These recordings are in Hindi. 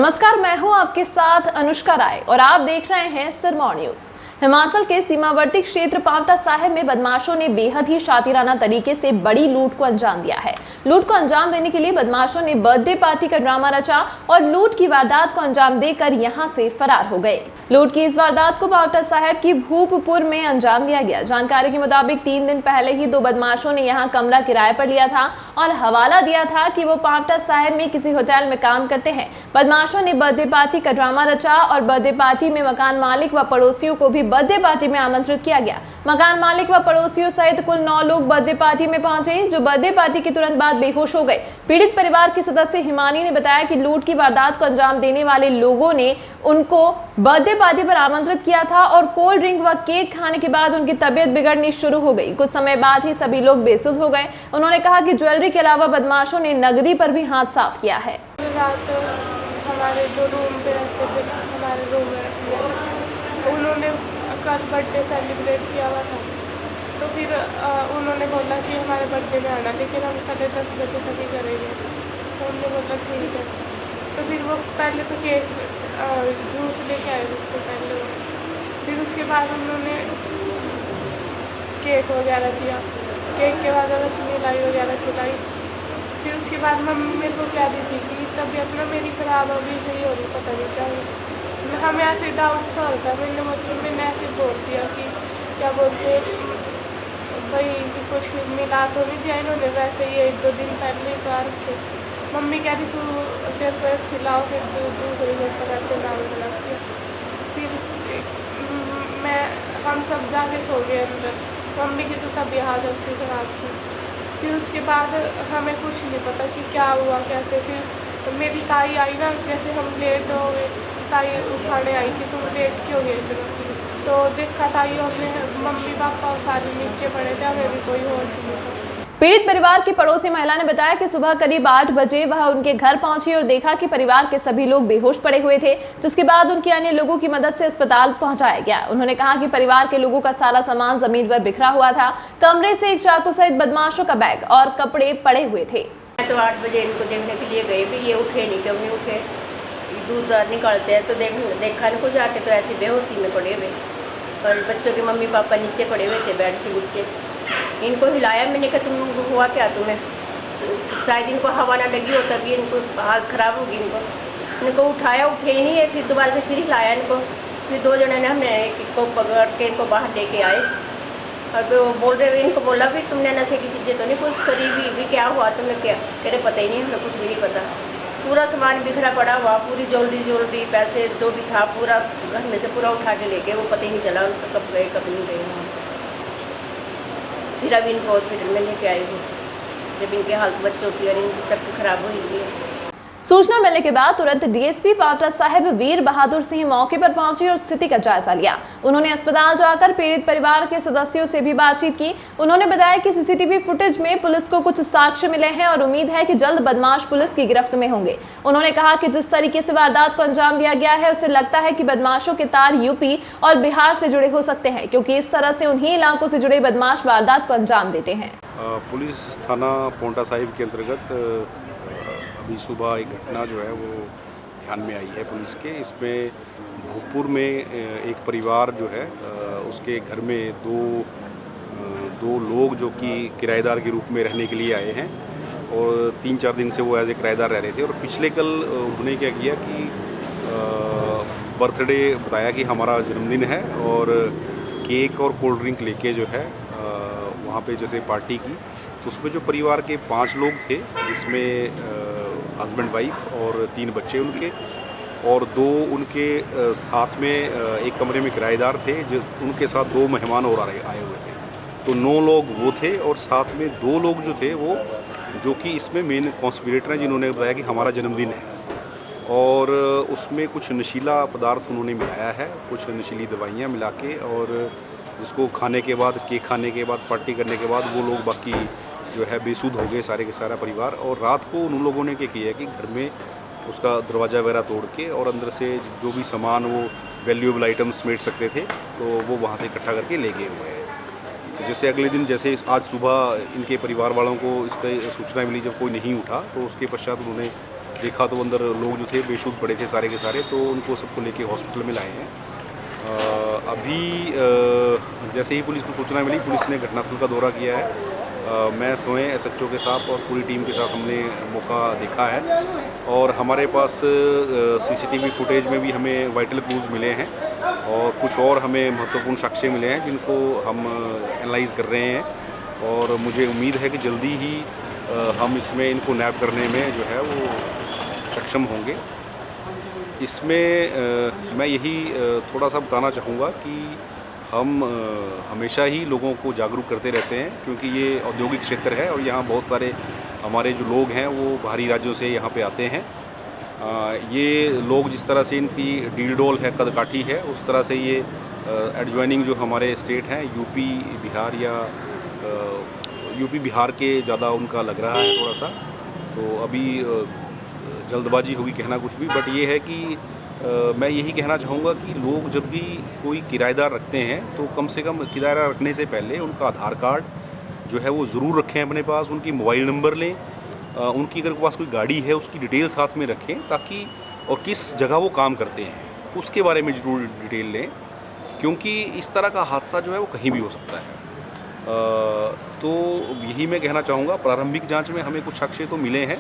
नमस्कार, मैं हूं आपके साथ अनुष्का राय और आप देख रहे हैं सिरमौर न्यूज। हिमाचल के सीमावर्ती क्षेत्र पांवटा साहिब में बदमाशों ने बेहद ही शातिराना तरीके से बड़ी लूट को अंजाम दिया है। लूट को अंजाम देने के लिए बदमाशों ने बर्थडे पार्टी का ड्रामा रचा और लूट की वारदात को अंजाम देकर यहां से फरार हो गए। लूट की इस वारदात को पांवटा साहिब की भूपपुर में अंजाम दिया गया। जानकारी के मुताबिक 3 दिन पहले ही 2 बदमाशों ने यहां कमरा किराए पर लिया था और हवाला दिया था कि वो पांवटा साहिब में किसी होटल में काम करते हैं। बदमाशों ने बर्थडे पार्टी का ड्रामा रचा और बर्थडे पार्टी में मकान मालिक व पड़ोसियों को भी बर्थडे पार्टी में आमंत्रित किया गया। मकान मालिक व पड़ोसियों सहित कुल 9 लोग बर्थडे पार्टी में पहुंचे, जो बर्थडे पार्टी के तुरंत बाद बेहोश हो गए। पीड़ित परिवार के सदस्य हिमानी ने बताया कि लूट की वारदात को अंजाम देने वाले लोगों ने उनको बर्थडे पार्टी पर आमंत्रित किया था और कोल्ड ड्रिंक व केक खाने के बाद उनकी तबीयत बिगड़नी शुरू हो गई। कुछ समय बाद ही सभी लोग बेसुध हो गए। उन्होंने कहा कि ज्वेलरी के अलावा बदमाशों ने नकदी पर भी हाथ साफ किया है। हमारे जो रूम पे रहते थे, हमारे रूम में उन्होंने कल बर्थडे सेलिब्रेट किया हुआ था, तो फिर उन्होंने बोला कि हमारे बर्थडे में आना, लेकिन हम 10:30 बजे तक ही करेंगे। तो उन्होंने बोला ठीक है। तो फिर वो पहले तो केक जूस लेके आए उसके पहले, फिर उसके बाद उन्होंने केक वगैरह दिया। केक के बाद रसमलाई वगैरह खिलाई। फिर उसके बाद मम्मी मेरे को क्या दी थी कि तबीयत ना मेरी ख़राब अभी सही हो रही, पता नहीं क्या हुई। हमें ऐसे डाउट सा होता है। मैंने ऐसे बोल दिया कि क्या बोलते भाई कुछ मिला तो नहीं दिया इन्होंने, वैसे ही 1-2 दिन पहले तो आ रखे। मम्मी कह रही तू तेरे को खिलाओ, फिर दूसरी घर पर ऐसे नाम लगाती है। फिर हम सब जाके सो गए अंदर। मम्मी की तो तबीयत हालत से ख़राब थी। फिर उसके बाद हमें कुछ नहीं पता कि क्या हुआ कैसे। फिर मेरी ताई आई ना, जैसे हम लेट हो गए, ताई उठाने आई कि तुम लेट क्यों गए फिर। तो देखा ताई और मम्मी पापा सारे नीचे पड़े थे, हमें भी कोई होश नहीं था। पीड़ित परिवार की पड़ोसी महिला ने बताया कि सुबह करीब 8 बजे वह उनके घर पहुंची और देखा कि परिवार के सभी लोग बेहोश पड़े हुए थे, जिसके बाद उनके अन्य लोगों की मदद से अस्पताल पहुंचाया गया। उन्होंने कहा कि परिवार के लोगों का सारा सामान जमीन पर बिखरा हुआ था। कमरे से एक चाकू सहित बदमाशों का बैग और कपड़े पड़े हुए थे। तो 8 बजे इनको देखने के लिए गए भी, ये उठे नहीं, क्यों नहीं उठे। दूध निकालते हैं तो देखा इनको जाके तो ऐसी बेहोशी में पड़े हुए, और बच्चों के मम्मी पापा नीचे पड़े हुए थे बेड से नीचे। इनको हिलाया, मैंने कहा तुम हुआ क्या तुम्हें, शायद इनको हवा ना लगी हो तभी इनको हालत ख़राब होगी। इनको उठाया, उठे ही नहीं है। फिर दोबारा से फिर हिलाया इनको। फिर 2 जने ने हमने इनको पकड़ के इनको बाहर लेके आए और वो बोल रहे, इनको बोला भी तुमने नशे की चीज़ें तो नहीं कुछ करी भी क्या हुआ तुम्हें, क्या कह रहे पता ही नहीं, हमें कुछ भी नहीं पता। पूरा सामान बिखरा पड़ा हुआ, पूरी ज्वेलरी पैसे जो भी था पूरा घर में से पूरा उठा के ले गए। वो पता ही नहीं चला उनको कब गए कब नहीं गए वहाँ से। फिर अब इनको हॉस्पिटल में लेके आई हूँ, जब इनकी हालत बच्चों की और इनकी सबकी खराब हो रही है। सूचना मिलने के बाद तुरंत डीएसपी पांवटा साहिब वीर बहादुर सिंह मौके पर पहुंचे और स्थिति का जायजा लिया। उन्होंने अस्पताल जाकर पीड़ित परिवार के सदस्यों से भी बातचीत की। उन्होंने बताया कि सीसीटीवी फुटेज में पुलिस को कुछ साक्ष्य मिले हैं और उम्मीद है कि जल्द बदमाश पुलिस की गिरफ्त में होंगे। उन्होंने कहा कि जिस तरीके से वारदात को अंजाम दिया गया है, उससे लगता है कि बदमाशों के तार यूपी और बिहार से जुड़े हो सकते हैं, क्योंकि इस तरह से उन्हीं इलाकों से जुड़े बदमाश वारदात को अंजाम देते हैं। पुलिस थाना पांवटा साहिब के अंतर्गत अभी सुबह एक घटना जो है वो ध्यान में आई है पुलिस के। इसमें भूपपुर में एक परिवार जो है उसके घर में दो लोग जो कि किराएदार के रूप में रहने के लिए आए हैं और 3-4 दिन से वो एज ए किराएदार रह रहे थे। और पिछले कल उन्होंने क्या किया कि बर्थडे बताया कि हमारा जन्मदिन है और केक और कोल्ड ड्रिंक लेके जो है वहाँ पे जैसे पार्टी की। तो उसमें जो परिवार के 5 लोग थे, जिसमें हस्बैंड वाइफ और 3 बच्चे उनके, और 2 उनके साथ में एक कमरे में किराएदार थे, जो उनके साथ 2 मेहमान और आए हुए थे। तो 9 लोग वो थे और साथ में 2 लोग जो थे वो जो कि इसमें मेन कॉन्स्पिरेटर हैं, जिन्होंने बताया कि हमारा जन्मदिन है। और उसमें कुछ नशीला पदार्थ उन्होंने मिलाया है, कुछ नशीली दवाइयाँ मिला के, और जिसको खाने के बाद, केक खाने के बाद, पार्टी करने के बाद वो लोग बाकी जो है बेसुध हो गए सारे के सारा परिवार। और रात को उन लोगों ने क्या किया है कि घर में उसका दरवाज़ा वगैरह तोड़ के और अंदर से जो भी सामान वो वैल्यूएबल आइटम्स समेट सकते थे तो वो वहाँ से इकट्ठा करके ले गए हुए हैं। तो जैसे अगले दिन, जैसे आज सुबह इनके परिवार वालों को इसका सूचना मिली, जब कोई नहीं उठा तो उसके पश्चात उन्होंने देखा तो अंदर लोग जो थे बेशुद्ध पड़े थे सारे के सारे, तो उनको सबको लेके हॉस्पिटल में लाए हैं। अभी जैसे ही पुलिस को सूचना मिली, पुलिस ने घटनास्थल का दौरा किया है। मैं स्वयं SHO के साथ और पूरी टीम के साथ हमने मौका देखा है, और हमारे पास CCTV फुटेज में भी हमें वाइटल क्लूज मिले हैं और कुछ और हमें महत्वपूर्ण साक्ष्य मिले हैं जिनको हम एनालाइज कर रहे हैं, और मुझे उम्मीद है कि जल्दी ही हम इसमें इनको नैप करने में जो है वो सक्षम होंगे। इसमें मैं यही थोड़ा सा बताना चाहूँगा कि हम हमेशा ही लोगों को जागरूक करते रहते हैं, क्योंकि ये औद्योगिक क्षेत्र है और यहाँ बहुत सारे हमारे जो लोग हैं वो बाहरी राज्यों से यहाँ पे आते हैं। ये लोग जिस तरह से इनकी डील डोल है, कदकाठी है, उस तरह से ये एडजॉइनिंग जो हमारे स्टेट हैं यूपी बिहार या यूपी बिहार के ज़्यादा उनका लग रहा है थोड़ा सा। तो अभी जल्दबाजी होगी कहना कुछ भी, बट ये है कि मैं यही कहना चाहूँगा कि लोग जब भी कोई किराएदार रखते हैं तो कम से कम किराया रखने से पहले उनका आधार कार्ड जो है वो ज़रूर रखें अपने पास, उनकी मोबाइल नंबर लें, उनकी अगर पास कोई गाड़ी है उसकी डिटेल साथ में रखें, ताकि और किस जगह वो काम करते हैं उसके बारे में ज़रूर डिटेल लें, क्योंकि इस तरह का हादसा जो है वो कहीं भी हो सकता है। तो यही मैं कहना चाहूँगा। प्रारंभिक जांच में हमें कुछ साक्ष्य तो मिले हैं,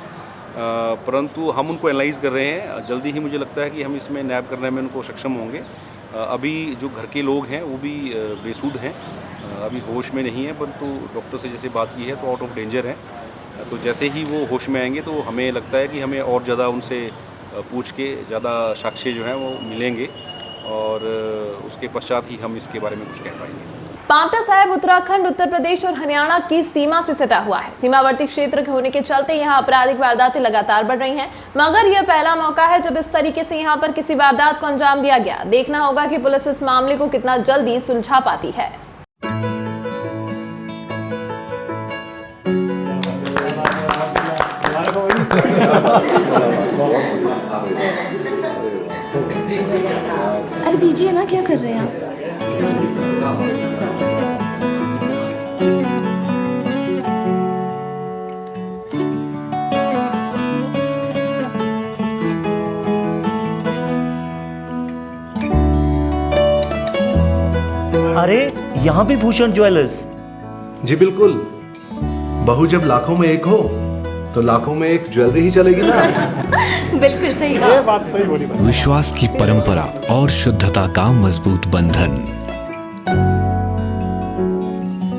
परंतु हम उनको एनालाइज़ कर रहे हैं। जल्दी ही मुझे लगता है कि हम इसमें नैप करने में उनको सक्षम होंगे। अभी जो घर के लोग हैं वो भी बेसुध हैं, अभी होश में नहीं है, परंतु डॉक्टर से जैसे बात की है तो आउट ऑफ डेंजर है। तो जैसे ही वो होश में आएंगे तो हमें लगता है कि हमें और ज़्यादा उनसे पूछ के ज़्यादा साक्ष्य जो हैं वो मिलेंगे, और उसके पश्चात ही हम इसके बारे में कुछ कह पाएंगे। पांवटा साहिब उत्तराखंड, उत्तर प्रदेश और हरियाणा की सीमा से सटा हुआ है। सीमावर्ती क्षेत्र होने के चलते यहाँ आपराधिक वारदातें लगातार बढ़ रही हैं, मगर यह पहला मौका है जब इस तरीके से यहाँ पर किसी वारदात को अंजाम दिया गया। देखना होगा कि पुलिस इस मामले को कितना जल्दी सुलझा पाती है। अरे दीजिए ना, क्या कर रहे हैं आप? अरे यहाँ भी भूषण ज्वेलर्स। जी बिल्कुल, बहू जब लाखों में एक हो तो लाखों में एक ज्वेलरी ही चलेगी ना। बिल्कुल सही कहा। ये बात सही बोली। विश्वास की परंपरा और शुद्धता का मजबूत बंधन,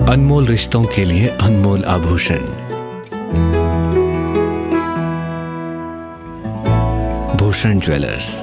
अनमोल रिश्तों के लिए अनमोल आभूषण। भूषण ज्वेलर्स।